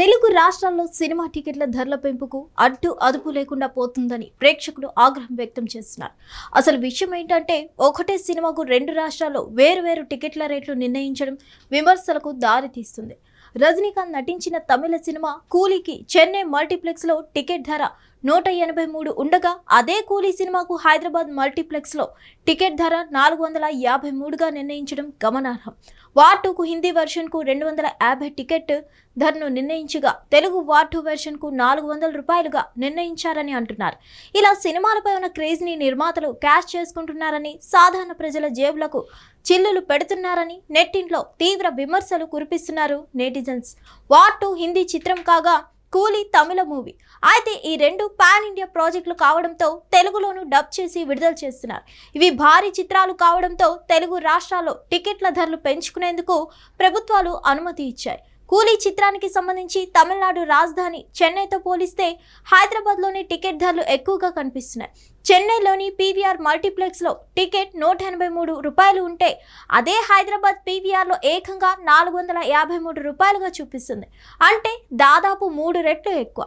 తెలుగు రాష్ట్రాల్లో సినిమా టికెట్ల ధరల పెంపుకు అదుపు లేకుండా పోతుందని ప్రేక్షకులు ఆగ్రహం వ్యక్తం చేస్తున్నారు. అసలు విషయం ఏంటంటే ఒకటే సినిమాకు రెండు రాష్ట్రాల్లో వేరు టికెట్ల రేట్లు నిర్ణయించడం విమర్శలకు దారితీస్తుంది. రజనీకాంత్ నటించిన తమిళ సినిమా కూలీకి చెన్నై మల్టీప్లెక్స్ లో టికెట్ ధర 183 ఉండగా అదే కూలీ సినిమాకు హైదరాబాద్ మల్టీప్లెక్స్ లో టికెట్ ధర 453గా నిర్ణయించడం గమనార్హం. వార్ 2కు హిందీ వెర్షన్ కు 250 టికెట్ ధరను నిర్ణయించగా తెలుగు వార్ 2 వెర్షన్ కు 400 రూపాయలుగా నిర్ణయించారని అంటున్నారు. ఇలా సినిమాలపై ఉన్న క్రేజ్ ని నిర్మాతలు క్యాష్ చేసుకుంటున్నారని, సాధారణ ప్రజల జేబులకు చిల్లులు పెడుతున్నారని నెట్టింట్లో తీవ్ర విమర్శలు కురిపిస్తున్నారు నెటిజన్స్. వార్ 2 హిందీ చిత్రం కాగా కూలీ తమిళ మూవీ. అయితే ఈ రెండు పాన్ ఇండియా ప్రాజెక్టులు కావడంతో తెలుగులోనూ డబ్ చేసి విడుదల చేస్తున్నారు. ఇవి భారీ చిత్రాలు కావడంతో తెలుగు రాష్ట్రాల్లో టికెట్ల ధరలు పెంచుకునేందుకు ప్రభుత్వాలు అనుమతి ఇచ్చాయి. కూలీ చిత్రానికి సంబంధించి తమిళనాడు రాజధాని చెన్నైతో పోలిస్తే హైదరాబాద్లోని టికెట్ ధరలు ఎక్కువగా కనిపిస్తున్నాయి. చెన్నైలోని పీవీఆర్ మల్టీప్లెక్స్లో టికెట్ 183 రూపాయలు ఉంటే అదే హైదరాబాద్ పీవీఆర్లో ఏకంగా 453 రూపాయలుగా చూపిస్తుంది. అంటే దాదాపు 3 రెట్లు ఎక్కువ.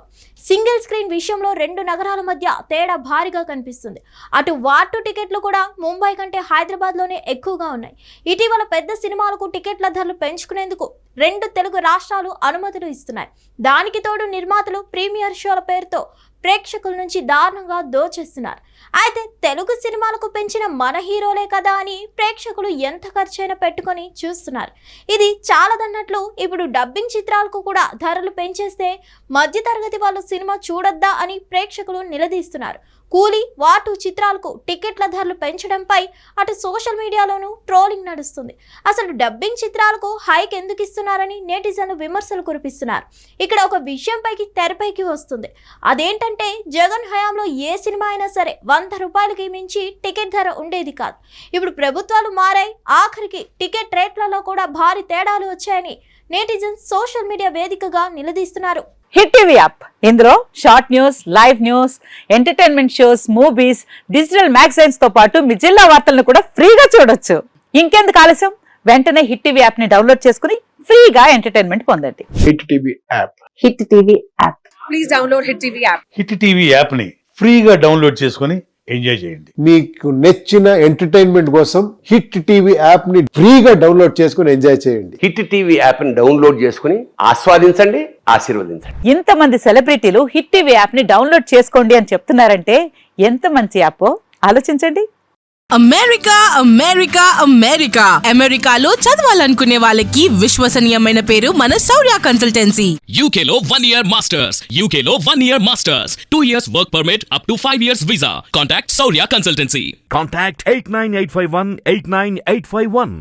సింగిల్ స్క్రీన్ విషయంలో రెండు నగరాల మధ్య తేడా భారీగా కనిపిస్తుంది. అటు వార్ 2 టికెట్లు కూడా ముంబై కంటే హైదరాబాద్లోనే ఎక్కువగా ఉన్నాయి. ఇటీవల పెద్ద సినిమాలకు టికెట్ల ధరలు పెంచుకునేందుకు రెండు తెలుగు రాష్ట్రాలు అనుమతులు ఇస్తున్నాయి. దానికి తోడు నిర్మాతలు ప్రీమియర్ షోల పేరుతో ప్రేక్షకుల నుంచి దారుణంగా దోచేస్తున్నారు. అయితే తెలుగు సినిమాలకు పెంచిన మన హీరోలే కదా అని ప్రేక్షకులు ఎంత ఖర్చైనా పెట్టుకొని చూస్తున్నారు. ఇది చాలదన్నట్లు ఇప్పుడు డబ్బింగ్ చిత్రాలకు కూడా ధరలు పెంచేస్తే మధ్యతరగతి వాళ్ళు సినిమా చూడొద్దా అని ప్రేక్షకులు నిలదీస్తున్నారు. కూలీ వార్ 2 చిత్రాలకు టికెట్ల ధరలు పెంచడంపై అటు సోషల్ మీడియాలోనూ ట్రోలింగ్ నడుస్తుంది. అసలు డబ్బింగ్ చిత్రాలకు హైక్ ఎందుకు ఇస్తున్నారని నెటిజన్లు విమర్శలు కురిపిస్తున్నారు. ఇక్కడ ఒక విషయం తెరపైకి వస్తుంది. అదేంటంటే జగన్ హయాంలో ఏ సినిమా అయినా సరే 100 రూపాయలకి మించి టికెట్ ధర ఉండేది కాదు. ఇప్పుడు ప్రభుత్వాలు మారాయి. ఆఖరికి టికెట్ రేట్లలో కూడా భారీ తేడాలు వచ్చాయని నెటిజన్స్ సోషల్ మీడియా వేదికగా నిలదీస్తున్నారు. హిట్ టీవీ యాప్, ఇందులో short news, live news, entertainment shows, movies, digital magazines తో పాటు మీ జిల్లా వార్తలను కూడా ఫ్రీగా చూడొచ్చు. ఇంకెందుకు ఆలస్యం, వెంటనే హిట్ టీవీ యాప్ ని డౌన్లోడ్ చేసుకుని ఫ్రీగా ఎంటర్టైన్మెంట్ పొందండి. Hit TV app. Hit TV app. Please download hit TV app. Hit TV app ని ఫ్రీగా డౌన్లోడ్ చేసుకుని ఎంజాయ్ చేయండి. మీకు నచ్చిన ఎంటర్టైన్మెంట్ కోసం హిట్ టీవీ యాప్ ని ఫ్రీగా డౌన్లోడ్ చేసుకుని ఎంజాయ్ చేయండి. హిట్ టీవీ యాప్ ని డౌన్లోడ్ చేసుకుని ఆస్వాదించండి, ఆశీర్వదించండి. ఇంతమంది సెలబ్రిటీలు హిట్ టీవీ యాప్ ని డౌన్లోడ్ చేసుకోండి అని చెప్తున్నారంటే ఎంత మంచి యాప్ ఆలోచించండి. అమెరికా అమెరికా అమెరికా అమెరికాలో చదవాలనుకునే వాళ్ళకి విశ్వసనీయమైన పేరు మన శౌర్య కన్సల్టెన్సీ. UK లో 1 year masters, UK లో 1 year masters, 2 years work permit up to 5 years visa. Contact Saurya Consultancy. Contact 89851 89851.